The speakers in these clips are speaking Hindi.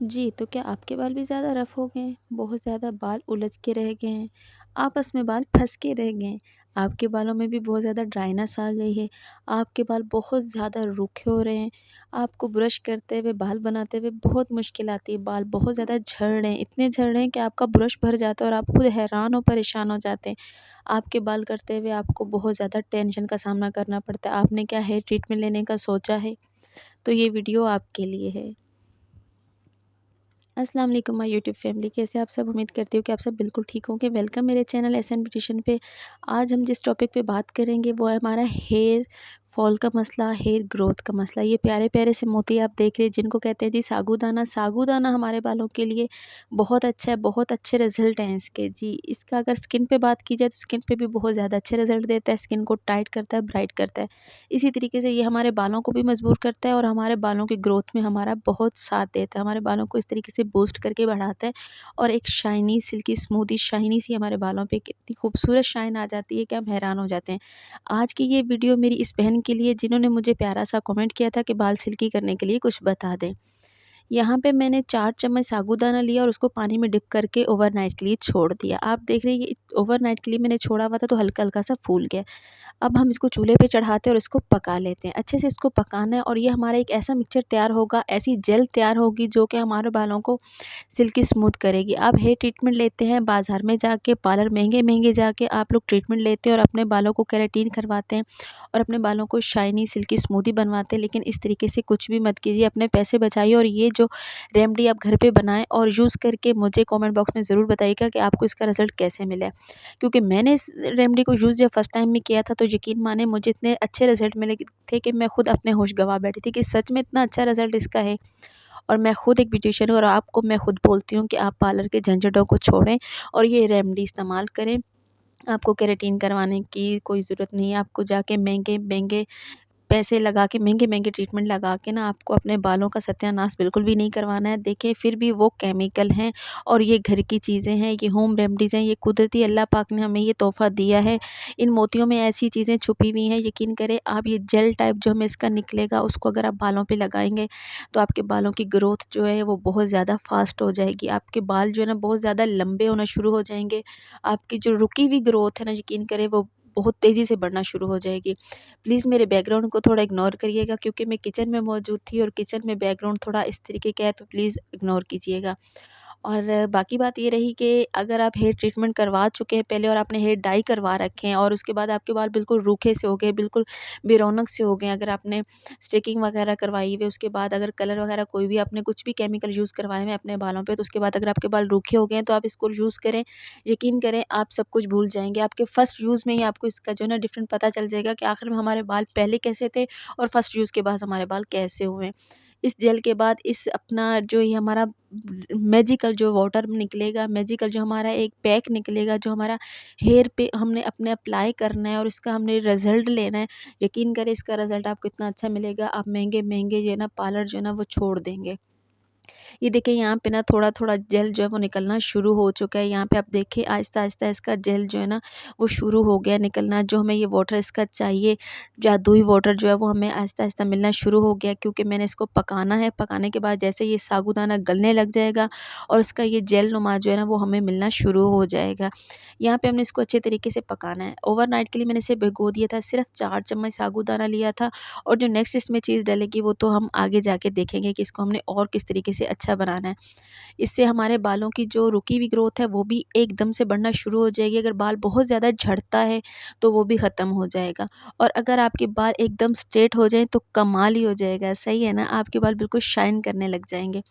जी, तो क्या आपके बाल भी ज़्यादा रफ़ हो गए हैं? बहुत ज़्यादा बाल उलझ के रह गए हैं, आपस में बाल फँस के रह गए हैं, आपके बालों में भी बहुत ज़्यादा ड्राइनेस आ गई है, आपके बाल बहुत ज़्यादा रूखे हो रहे हैं, आपको ब्रश करते हुए, बाल बनाते हुए बहुत मुश्किल आती है, बाल बहुत ज़्यादा झड़ रहे हैं, इतने झड़ रहे हैं कि आपका ब्रश भर जाता है और आप खुद हैरान और परेशान हो जाते हैं। आपके बाल करते हुए आपको बहुत ज़्यादा टेंशन का सामना करना पड़ता है। आपने क्या हेयर ट्रीटमेंट लेने का सोचा है? तो ये वीडियो आपके लिए है। अस्सलाम वालेकुम माय यूट्यूब फैमिली, कैसे आप सब? उम्मीद करती हूँ कि आप सब बिल्कुल ठीक होंगे। वेलकम मेरे चैनल एसएन ब्यूटिशियन पे। आज हम जिस टॉपिक पे बात करेंगे वो है हमारा हेयर फॉल का मसला, हेयर ग्रोथ का मसला। ये प्यारे प्यारे से मोती आप देख रहे हैं जिनको कहते हैं जी सागूदाना। सागूदाना हमारे बालों के लिए बहुत अच्छा है, बहुत अच्छे रिजल्ट हैं इसके जी। इसका अगर स्किन पे बात की जाए तो स्किन पे भी बहुत ज़्यादा अच्छे रिजल्ट देता है, स्किन को टाइट करता है, ब्राइट करता है। इसी तरीके से ये हमारे बालों को भी मजबूत करता है और हमारे बालों की ग्रोथ में हमारा बहुत साथ देता है। हमारे बालों को इस तरीके से बूस्ट करके बढ़ाता है और एक शाइनी, सिल्की, स्मूदी, शाइनी सी हमारे बालों पे कितनी खूबसूरत शाइन आ जाती है कि हम हैरान हो जाते हैं। आज की ये वीडियो मेरी इस बहन के लिए जिन्होंने मुझे प्यारा सा कमेंट किया था कि बाल सिल्की करने के लिए कुछ बता दें। यहाँ पे मैंने 4 चम्मच साबूदाना लिया और उसको पानी में डिप करके ओवरनाइट के लिए छोड़ दिया। आप देख रहे हैं ये ओवरनाइट के लिए मैंने छोड़ा हुआ था तो हल्का-हल्का सा फूल गया। अब हम इसको चूल्हे पे चढ़ाते हैं और इसको पका लेते हैं। अच्छे से इसको पकाना है और ये हमारा एक ऐसा मिक्सचर तैयार होगा, ऐसी जेल तैयार होगी जो कि हमारे बालों को सिल्की स्मूथ करेगी। आप हेयर ट्रीटमेंट लेते हैं बाज़ार में जाके, पार्लर महँगे-महँगे जाके आप लोग ट्रीटमेंट लेते हैं और अपने बालों को केराटिन करवाते हैं और अपने बालों को शाइनी, सिल्की, स्मूदी बनवाते हैं। लेकिन इस तरीके से कुछ भी मत कीजिए, अपने पैसे बचाइए और ये जो रेमेडी आप घर पे बनाएँ और यूज़ करके मुझे कमेंट बॉक्स में ज़रूर बताइएगा कि आपको इसका रिज़ल्ट कैसे मिला है। क्योंकि मैंने इस रेमेडी को यूज़ जब फर्स्ट टाइम में किया था तो यकीन माने मुझे इतने अच्छे रिज़ल्ट मिले थे कि मैं खुद अपने होश गँवा बैठी थी कि सच में इतना अच्छा रिज़ल्ट इसका है। और मैं खुद एक ब्यूटिशियन हूँ और आपको मैं खुद बोलती हूँ कि आप पार्लर के झंझटों को छोड़ें और ये रेमेडी इस्तेमाल करें। आपको केराटिन करवाने की कोई ज़रूरत नहीं है, आपको जाके महँगे-महँगे पैसे लगा के महँगे-महँगे ट्रीटमेंट लगा के ना आपको अपने बालों का सत्यानाश बिल्कुल भी नहीं करवाना है। देखिए फिर भी वो केमिकल हैं और ये घर की चीज़ें हैं, ये होम रेमेडीज़ हैं, ये कुदरती अल्लाह पाक ने हमें ये तोहफ़ा दिया है। इन मोतियों में ऐसी चीज़ें छुपी हुई हैं, यकीन करें आप ये जेल टाइप जो हमें इसका निकलेगा उसको अगर आप बालों पे लगाएँगे तो आपके बालों की ग्रोथ जो है वो बहुत ज़्यादा फ़ास्ट हो जाएगी। आपके बाल जो है ना बहुत ज़्यादा लंबे होना शुरू हो जाएँगे। आपकी जो रुकी हुई ग्रोथ है ना यकीन करें वो बहुत तेज़ी से बढ़ना शुरू हो जाएगी। प्लीज़ मेरे बैकग्राउंड को थोड़ा इग्नोर करिएगा क्योंकि मैं किचन में मौजूद थी और किचन में बैकग्राउंड थोड़ा इस तरीके का है तो प्लीज़ इग्नोर कीजिएगा। और बाकी बात ये रही कि अगर आप हेयर ट्रीटमेंट करवा चुके हैं पहले और आपने हेयर डाई करवा रखे हैं और उसके बाद आपके बाल बिल्कुल रूखे से हो गए, बिल्कुल बेरौनक से हो गए, अगर आपने स्ट्रेकिंग वगैरह करवाई हुई, उसके बाद अगर कलर वगैरह कोई भी आपने कुछ भी केमिकल यूज़ करवाए हुए हैं अपने बालों पे, तो उसके बाद अगर आपके बाल रूखे हो गए हैं तो आप इसको यूज़ करें। यकीन करें आप सब कुछ भूल जाएँगे। आपके फर्स्ट यूज़ में ही आपको इसका जो है ना डिफ़रेंट पता चल जाएगा कि आखिर में हमारे बाल पहले कैसे थे और फर्स्ट यूज़ के बाद हमारे बाल कैसे हुए। इस जेल के बाद इस अपना जो ये हमारा मैजिकल जो वाटर निकलेगा, मैजिकल जो हमारा एक पैक निकलेगा, जो हमारा हेयर पे हमने अपने अप्लाई करना है और इसका हमने रिज़ल्ट लेना है। यकीन करें इसका रिज़ल्ट आपको इतना अच्छा मिलेगा, आप महँगे-महँगे जो है ना पार्लर जो है ना वो छोड़ देंगे। ये देखिए यहाँ पे ना थोड़ा-थोड़ा जेल जो है वो निकलना शुरू हो चुका है। यहाँ पे आप देखिए आहिस्ता-आहिस्ता इसका जेल जो है ना वो शुरू हो गया निकलना। जो हमें ये वाटर इसका चाहिए, जादुई वाटर जो है वो हमें आहिस्ता-आहिस्ता मिलना शुरू हो गया क्योंकि मैंने इसको पकाना है। पकाने के बाद जैसे ये साबूदाना गलने लग जाएगा और इसका ये जेल नुमा जो है ना वो हमें मिलना शुरू हो जाएगा। यहाँ पे हमने इसको अच्छे तरीके से पकाना है। ओवरनाइट के लिए मैंने इसे भिगो दिया था, सिर्फ़ 4 चम्मच साबूदाना लिया था और जो नेक्स्ट इसमें चीज़ डलेगी वो तो हम आगे जाके देखेंगे कि इसको हमने और किस तरीके से अच्छा बनाना है। इससे हमारे बालों की जो रुकी हुई ग्रोथ है वो भी एकदम से बढ़ना शुरू हो जाएगी। अगर बाल बहुत ज़्यादा झड़ता है तो वो भी ख़त्म हो जाएगा और अगर आपके बाल एकदम स्ट्रेट हो जाएँ तो कमाल ही हो जाएगा, सही है ना? आपके बाल बिल्कुल शाइन करने लग जाएँगे।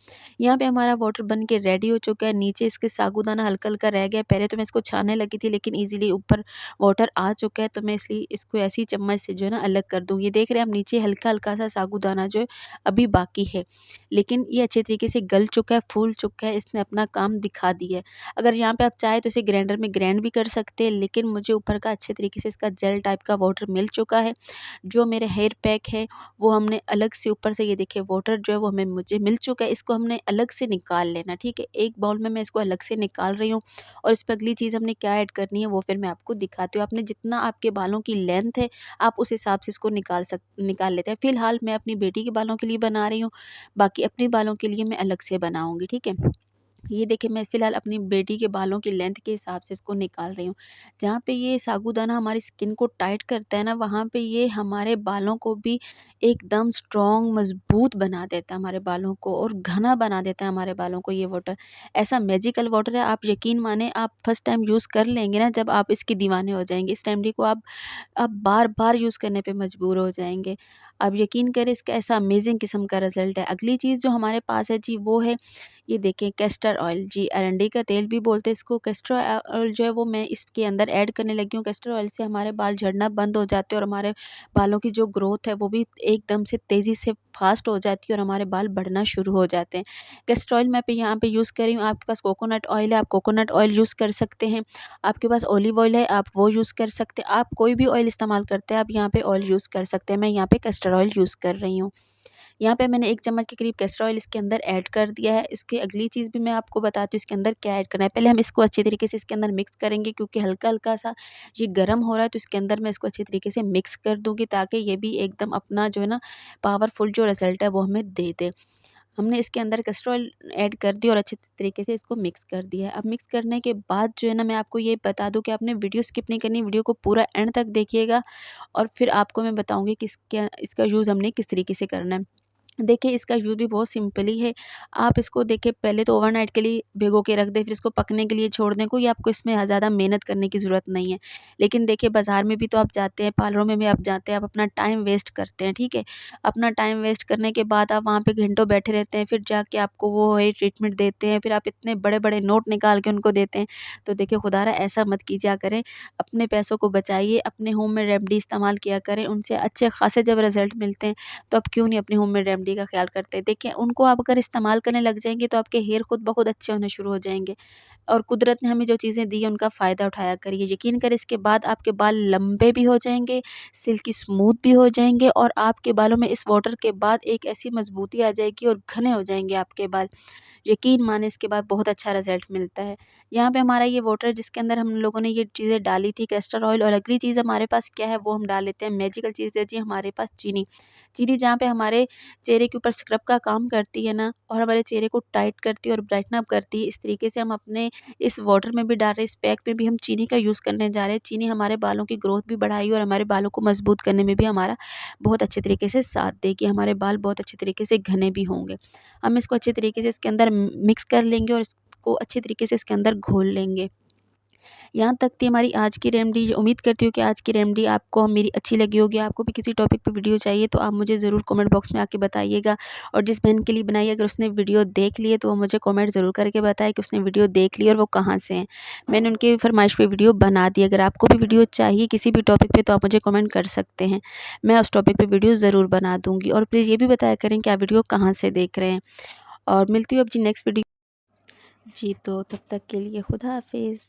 यहाँ पे हमारा वाटर बन के रेडी हो चुका है, नीचे इसके साबूदाना हल्का-हल्का रह गया है। पहले तो मैं इसको छानने लगी थी लेकिन ईज़िली ऊपर वाटर आ चुका है तो मैं इसलिए इसको ऐसी ही चम्मच से जो है ना अलग कर दूँगी। देख रहे हैं आप नीचे हल्का-हल्का सा साबूदाना जो है अभी बाकी है। लेकिन ये अच्छे तरीके से गल चुका है, फूल चुका है, इसने अपना काम दिखा दिया है। अगर यहाँ पे आप चाहें तो इसे ग्राइंडर में ग्राइंड भी कर सकते हैं, लेकिन मुझे ऊपर का अच्छे तरीके से इसका जेल टाइप का वाटर मिल चुका है। जो मेरे हेयर पैक है, वो हमने अलग से ऊपर से ये देखिए वाटर जो है वो हमें मुझे मिल चुका है, इसको हमने अलग से निकाल लेना, ठीक है? एक बाउल में मैं इसको अलग से निकाल रही हूँ और इस पे अगली चीज़ हमने क्या ऐड करनी है, वो फिर मैं आपको दिखाती हूँ। आपने जितना आपके बालों की लेंथ है, आप उस हिसाब से इसको निकाल लेते हैं। फ़िलहाल मैं अपनी बेटी के बालों के लिए बना रही हूँ। बाकी अपने बालों के लिए ये मैं अलग से बनाऊँगी, ठीक है। ये देखिए मैं फ़िलहाल अपनी बेटी के बालों की लेंथ के हिसाब से इसको निकाल रही हूँ। जहाँ पे ये साबूदाना हमारी स्किन को टाइट करता है ना, वहाँ पे ये हमारे बालों को भी एकदम स्ट्रॉन्ग मज़बूत बना देता है हमारे बालों को, और घना बना देता है हमारे बालों को ये वाटर। ऐसा मैजिकल वाटर है, आप यकीन माने आप फर्स्ट टाइम यूज़ कर लेंगे ना, जब आप इसके दीवाने हो जाएँगे। इस रेमेडी को आप बार-बार यूज़ करने पे मजबूर हो जाएँगे। आप यकीन करें, इसका ऐसा अमेज़िंग किस्म का रिज़ल्ट है। अगली चीज़ जो हमारे पास है जी, वो है ये देखें कैस्टर ऑयल। जी, अरंडी का तेल भी बोलते हैं इसको। कैस्टर ऑयल जो है वो मैं इसके अंदर ऐड करने लगी हूँ। कैस्टर ऑयल से हमारे बाल झड़ना बंद हो जाते हैं, और हमारे बालों की जो ग्रोथ है वो भी एकदम से तेज़ी से फ़ास्ट हो जाती है, और हमारे बाल बढ़ना शुरू हो जाते हैं। कैस्टर ऑयल मैं यहाँ पे यूज़ कर रही हूँ। आपके पास कोकोनट ऑयल है, आप कोकोनट ऑयल यूज़ कर सकते हैं। आपके पास ऑलिव ऑयल है, आप वो यूज़ कर सकते हैं। आप कोई भी ऑयल इस्तेमाल करते हैं, आप यहाँ पे ऑयल यूज़ कर सकते हैं। मैं यहाँ पे कैस्टर ऑयल यूज़ कर रही हूँ। यहाँ पे मैंने 1 चम्मच के करीब कैस्टर ऑयल इसके अंदर ऐड कर दिया है। इसकी अगली चीज़ भी मैं आपको बताती हूँ इसके अंदर क्या ऐड करना है। पहले हम इसको अच्छी तरीके से इसके अंदर मिक्स करेंगे, क्योंकि हल्का-हल्का सा ये गरम हो रहा है, तो इसके अंदर मैं इसको अच्छी तरीके से मिक्स कर दूँगी, ताकि ये भी एकदम अपना जो है ना पावरफुल जो रिज़ल्ट है वो हमें दे दे। हमने इसके अंदर कैस्टर ऑयल ऐड कर दी और अच्छे तरीके से इसको मिक्स कर दिया है। अब मिक्स करने के बाद जो है ना, मैं आपको ये बता दूँ कि आपने वीडियो स्किप नहीं करनी, वीडियो को पूरा एंड तक देखिएगा, और फिर आपको मैं बताऊँगी कि इसका यूज़ हमने किस तरीके से करना है। देखिए इसका यूज़ भी बहुत सिंपल ही है। आप इसको देखिए पहले तो ओवरनाइट के लिए भिगो के रख दें, फिर इसको पकने के लिए छोड़ दें। कोई आपको इसमें ज़्यादा मेहनत करने की ज़रूरत नहीं है। लेकिन देखिए बाज़ार में भी तो आप जाते हैं, पार्लरों में भी आप जाते हैं, आप अपना टाइम वेस्ट करते हैं, ठीक है? अपना टाइम वेस्ट करने के बाद आप वहाँ पे घंटों बैठे रहते हैं, फिर जाके आपको वो हेयर ट्रीटमेंट देते हैं, फिर आप इतने बड़े-बड़े नोट निकाल के उनको देते हैं। तो देखिए खुदारा ऐसा मत कीजिए करें। अपने पैसों को बचाइए, अपने होम में रेमेडी इस्तेमाल किया करें। उनसे अच्छे खासे जब रिज़ल्ट मिलते हैं, तो आप क्यों नहीं अपनी होम मेड रेमेडी का ख़्याल करते। देखिए उनको आप अगर इस्तेमाल करने लग जाएँगे, तो आपके हेयर खुद ब खुद अच्छे होने शुरू हो जाएँगे, और कुदरत ने हमें जो चीज़ें दी हैं उनका फ़ायदा उठाया करिए। यकीन करें इसके बाद आपके बाल लंबे भी हो जाएँगे, सिल्की स्मूथ भी हो जाएँगे, और आपके बालों में इस वाटर के बाद एक ऐसी मज़बूती आ जाएगी और घने हो जाएँगे आपके बाल। यकीन माने इसके बाद बहुत अच्छा रिज़ल्ट मिलता है। यहाँ पे हमारा ये वाटर जिसके अंदर हम लोगों ने ये चीज़ें डाली थी कैस्टर ऑयल, और अगली चीज़ हमारे पास क्या है वो हम डाल लेते हैं। मैजिकल चीज़ है जी हमारे पास चीनी। चीनी जहाँ पे हमारे चेहरे के ऊपर स्क्रब का काम करती है ना, और हमारे चेहरे को टाइट करती है और ब्राइटन अप करती है, इस तरीके से हम अपने इस वाटर में भी डाल रहे हैं, इस पैक में भी हम चीनी का यूज़ करने जा रहे हैं। चीनी हमारे बालों की ग्रोथ भी बढ़ाएगी, और हमारे बालों को मजबूत करने में भी हमारा बहुत अच्छे तरीके से साथ देगी। हमारे बाल बहुत अच्छे तरीके से घने भी होंगे। हम इसको अच्छे तरीके से इसके अंदर मिक्स कर लेंगे, और इसको अच्छे तरीके से इसके अंदर घोल लेंगे। यहाँ तक थी हमारी आज की रेमेडी। उम्मीद करती हूँ कि आज की रेमेडी आपको मेरी अच्छी लगी होगी। आपको भी किसी टॉपिक पे वीडियो चाहिए तो आप मुझे ज़रूर कमेंट बॉक्स में आके बताइएगा, और जिस बहन के लिए बनाई अगर उसने वीडियो देख ली है तो वो मुझे कमेंट ज़रूर करके बताए कि उसने वीडियो देख ली और वो कहाँ से हैं। मैंने उनकी फरमाइश पे वीडियो बना दी। अगर आपको भी वीडियो चाहिए किसी भी टॉपिक पे तो आप मुझे कमेंट कर सकते हैं। मैं उस टॉपिक पे वीडियो ज़रूर बना दूँगी, और प्लीज़ ये भी बताया करें कि आप वीडियो कहाँ से देख रहे हैं। और मिलती हूँ अब जी नेक्स्ट वीडियो। जी, तो तब तक के लिए खुदा हाफ़िज़।